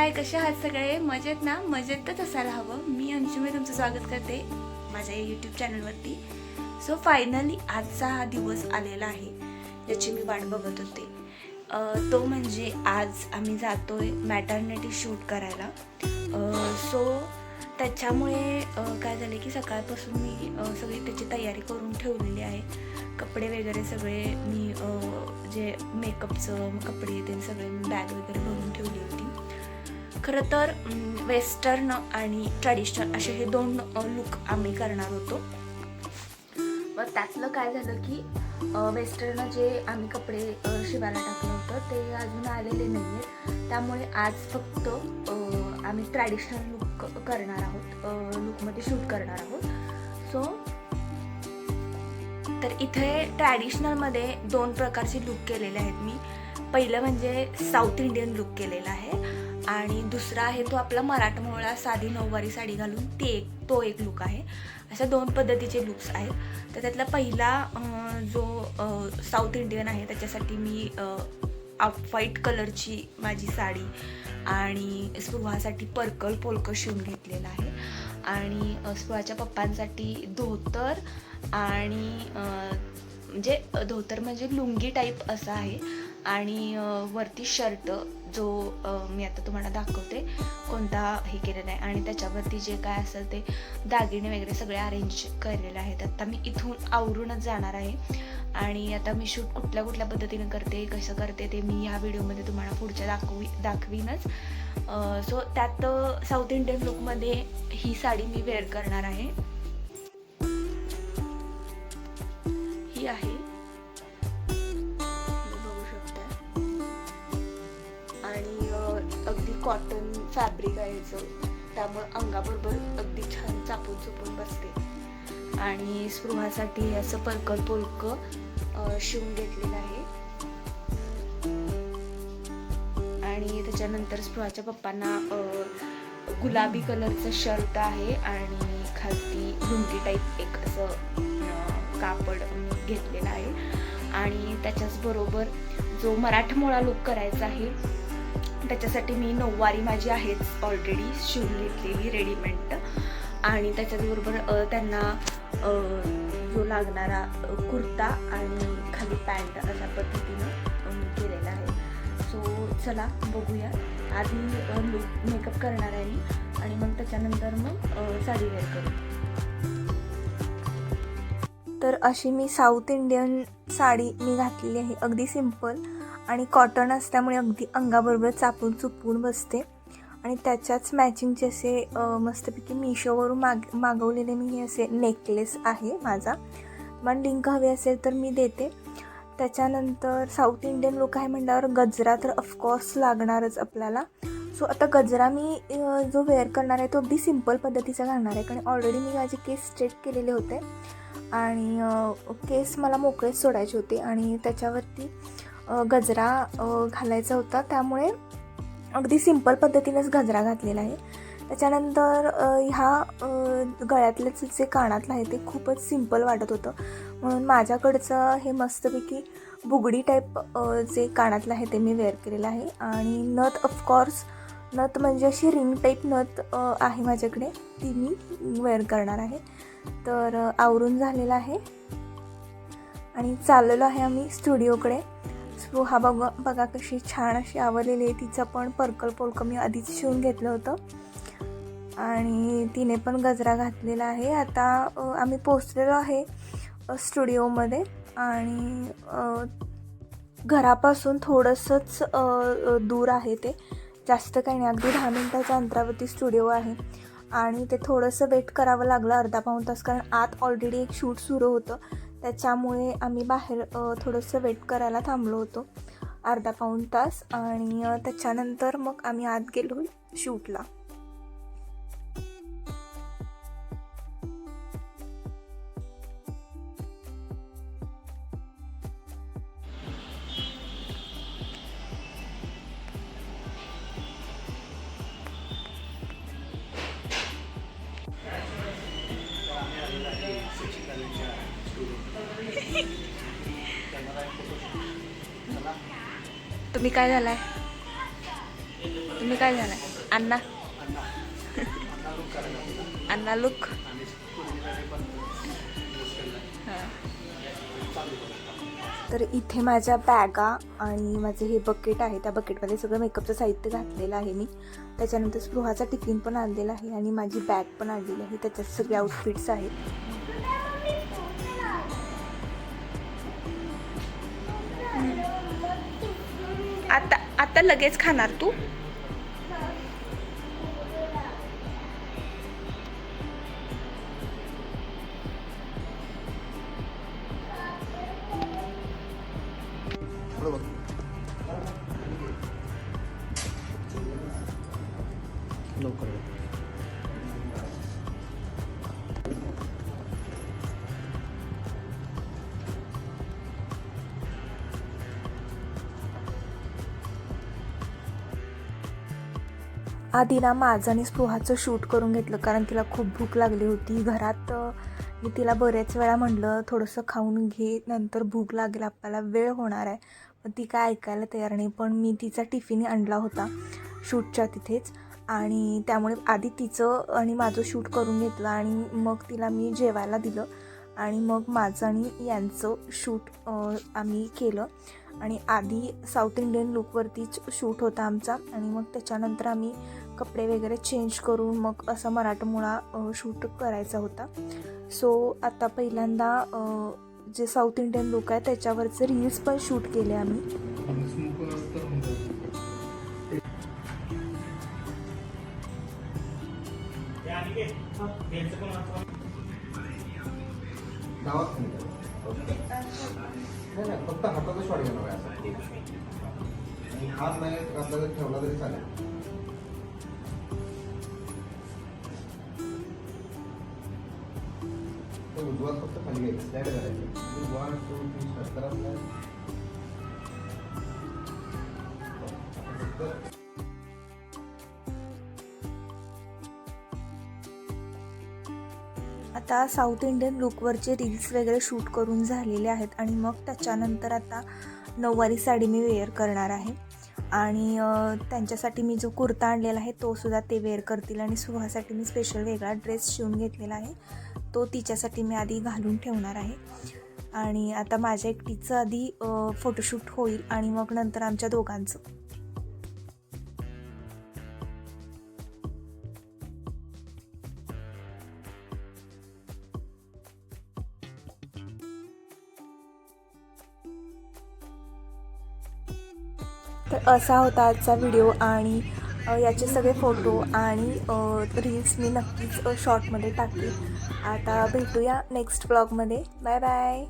हाय, कसे आहात सगळे? मजेत ना? मजेतच असायला हवं. मी अंशू, मी तुमचं स्वागत करते माझ्या यूट्यूब चॅनलवरती. सो फायनली आजचा हा दिवस आलेला आहे ज्याची मी वाट बघत होते. तो म्हणजे आज आम्ही जातोय मॅटर्निटी शूट करायला. सो त्याच्यामुळे काय झालं की सकाळपासून मी सगळी त्याची तयारी करून ठेवलेली आहे. कपडे वगैरे सगळे मी जे मेकअपचं कपडे ते सगळे मी बॅग वगैरे भरून ठेवली होती. खरं तर वेस्टर्न आणि ट्रॅडिशनल असे हे दोन लुक आम्ही करणार होतो. व त्यातलं काय झालं की वेस्टर्न जे आम्ही कपडे शिवायला टाकलं होतं ते अजून आलेले नाही आहेत. त्यामुळे आज फक्त आम्ही ट्रॅडिशनल लुक करणार आहोत, लुकमध्ये शूट करणार आहोत. सो तर इथे ट्रॅडिशनलमध्ये दोन प्रकारचे लुक केलेले आहेत मी. पहिलं म्हणजे साऊथ इंडियन लुक केलेला आहे आणि दुसरा आहे तो आपला मराठमोळा साधी नऊवारी साडी घालून तो एक लुक आहे. अशा दोन पद्धतीचे लुक्स आहेत. तर त्यातला पहिला जो साऊथ इंडियन आहे त्याच्यासाठी मी ऑफ व्हाईट कलरची माझी साडी आणि स्पृहासाठी पर्पल पोलकं शिवून घेतलेला आहे आणि स्पृहाच्या पप्पांसाठी धोतर आणि म्हणजे धोतर म्हणजे लुंगी टाईप असं आहे आणि वरती शर्ट जो मी आता तुम्हाला दाखवते कोणता हे केलेला आहे आणि त्याच्यावरती जे काय असेल ते दागिने वगैरे सगळे अरेंज केलेले आहेत. आता मी इथून आवरूनच जाणार आहे आणि आता मी शूट कुठल्या पद्धतीने करते, कसं करते ते मी ह्या व्हिडिओमध्ये तुम्हाला पुढच्या दाखवीनच. सो त्यात साऊथ इंडियन लुकमध्ये ही साडी मी वेअर करणार आहे. ही आहे, बघू शकता, आणि अगदी कॉटन फॅब्रिक आहे याचं, त्यामुळे अंगाबरोबर अगदी छान चापून चुपून बसते. आणि स्पृहासाठी असं पर्पल पोलकं शिवून घेतलेलं आहे आणि त्याच्यानंतर स्पृहाच्या पप्पांना गुलाबी कलरचं शर्ट आहे आणि खालती लुंगी टाईप एक असं कापड घेतलेलं आहे. आणि त्याच्याच बरोबर जो मराठमोळा लुक करायचा आहे त्याच्यासाठी मी नऊवारी माझी आहेच ऑलरेडी शिवून घेतलेली रेडीमेड आणि त्याच्याचबरोबर त्यांना जो लागणारा कुर्ता आणि खाली पॅन्ट अशा पद्धतीनं केलेला आहे. सो चला बघूया. आधी मेकअप करणार आहे मी आणि मग त्याच्यानंतर मग साडी वेअर करू. तर अशी मी साऊथ इंडियन साडी मी घातलेली आहे, अगदी सिंपल आणि कॉटन असल्यामुळे अगदी अंगाबरोबर चापून चुपून बसते. आणि त्याच्याच मॅचिंगचे असे मस्तपैकी मिशोवरून मागवलेले मी हे असे नेकलेस आहे माझा. मला लिंक हवी असेल तर मी देते. त्याच्यानंतर साऊथ इंडियन लुक आहे म्हटल्यावर गजरा तर ऑफकोर्स लागणारच आपल्याला. सो आता गजरा मी जो वेअर करणार आहे तो अगदी सिंपल पद्धतीचा घालणार आहे कारण ऑलरेडी मी माझे केस स्ट्रेट केलेले होते आणि केस मला मोकळेच सोडायचे होते आणि त्याच्यावरती गजरा घालायचा होता, त्यामुळे अगदी सिंपल पद्धतीनेच गजरा घातलेला आहे. त्याच्यानंतर ह्या गळ्यातलेच जे कानातलं आहे ते खूपच सिंपल वाटत होतं म्हणून माझ्याकडचं हे मस्तपैकी बुगडी टाईप जे कानातलं आहे ते मी वेअर केलेलं आहे. आणि नथ ऑफकोर्स नथ म्हणजे अशी रिंग टाईप नथ आहे माझ्याकडे, ती मी वेअर करणार आहे. तर आवरून झालेलं आहे आणि चाललेलो आहे आम्ही स्टुडिओकडे. स्पृहा बघा कशी छान अशी आवरलेली आहे. तिचं पण पर्पल पोलकं मी आधीच शिवून घेतलं होतं आणि तिने पण गजरा घातलेला आहे. आता आम्ही पोचलेलो आहे स्टुडिओमध्ये आणि घरापासून थोडंसंच दूर आहे ते, जास्त काही नाही, अगदी 10 मिनिटाच्या अंतरावरती स्टुडिओ आहे. आणि ते थोडंसं वेट करावं लागलं अर्धा-पाऊण तास कारण आत ऑलरेडी एक शूट सुरू होतं, त्याच्यामुळे आम्ही बाहेर थोडंसं वेट करायला थांबलो होतो अर्धा-पाऊण तास. आणि त्याच्यानंतर मग आम्ही आत गेलो शूटला. तुम्ही काय झालाय? अण्णा अण्णा लुक. तर इथे माझ्या बॅगा आणि माझे हे बकेट आहे, त्या बकेटमध्ये सगळं मेकअपचं साहित्य घातलेलं आहे मी. त्याच्यानंतर स्पृहाचा टिफिन पण आणलेला आहे आणि माझी बॅग पण आणलेली आहे, त्याच्यात सगळे आउटफिट्स आहेत. आता लगेच खाणार तू? आधी ना माझं आणि स्पृहाचं शूट करून घेतलं, कारण तिला खूप भूक लागली होती. घरात मी तिला बऱ्याच वेळा म्हटलं थोडंसं खाऊन घे, नंतर भूक लागेल, आपल्याला वेळ होणार आहे. पण ती काय ऐकायला तयार नाही. पण मी तिचा टिफिन आणला होता शूटच्या तिथेच, आणि त्यामुळे आधी तिचं आणि माझं शूट करून घेतलं आणि मग तिला मी जेवायला दिलं आणि मग माझं आणि यांचं शूट आम्ही केलं. आणि आधी साऊथ इंडियन लुकवरतीच शूट होता आमचा, आणि मग त्याच्यानंतर आम्ही कपडे वगैरे चेंज करून मग असा मराठमोळा शूट करायचा होता. सो आता पहिल्यांदा जे साऊथ इंडियन लुक आहे त्याच्यावरचे रील्स पण शूट केले आम्ही. फक्त हाताचा शॉट घेणार आहे असा. हात नाही घातला तरी ठेवला तरी चालेल. उजवा फक्त खाली घ्यायचं, स्लाइड करायचं. 1 2 3 स्टार्ट करा. आता साऊथ इंडियन लुकवरचे रील्स वगैरे शूट करून झालेले आहेत, आणि मग त्याच्यानंतर आता नऊवारी साडी मी वेअर करणार आहे. आणि त्यांच्यासाठी मी जो कुर्ता आणलेला आहे तो सुद्धा ते वेअर करतील, आणि सुहासाठी मी स्पेशल वेगळा ड्रेस शिवून घेतलेला आहे, तो तिच्यासाठी मी आधी घालून ठेवणार आहे. आणि आता माझ्या एकटीचं आधी फोटोशूट होईल आणि मग नंतर आमच्या दोघांचं. तर असा होता आजचा व्हिडिओ, आणि याचे सगळे फोटो आणि रील्स मी नक्कीच शॉर्टमध्ये टाकेल. आता भेटूया नेक्स्ट ब्लॉगमध्ये. Bye bye.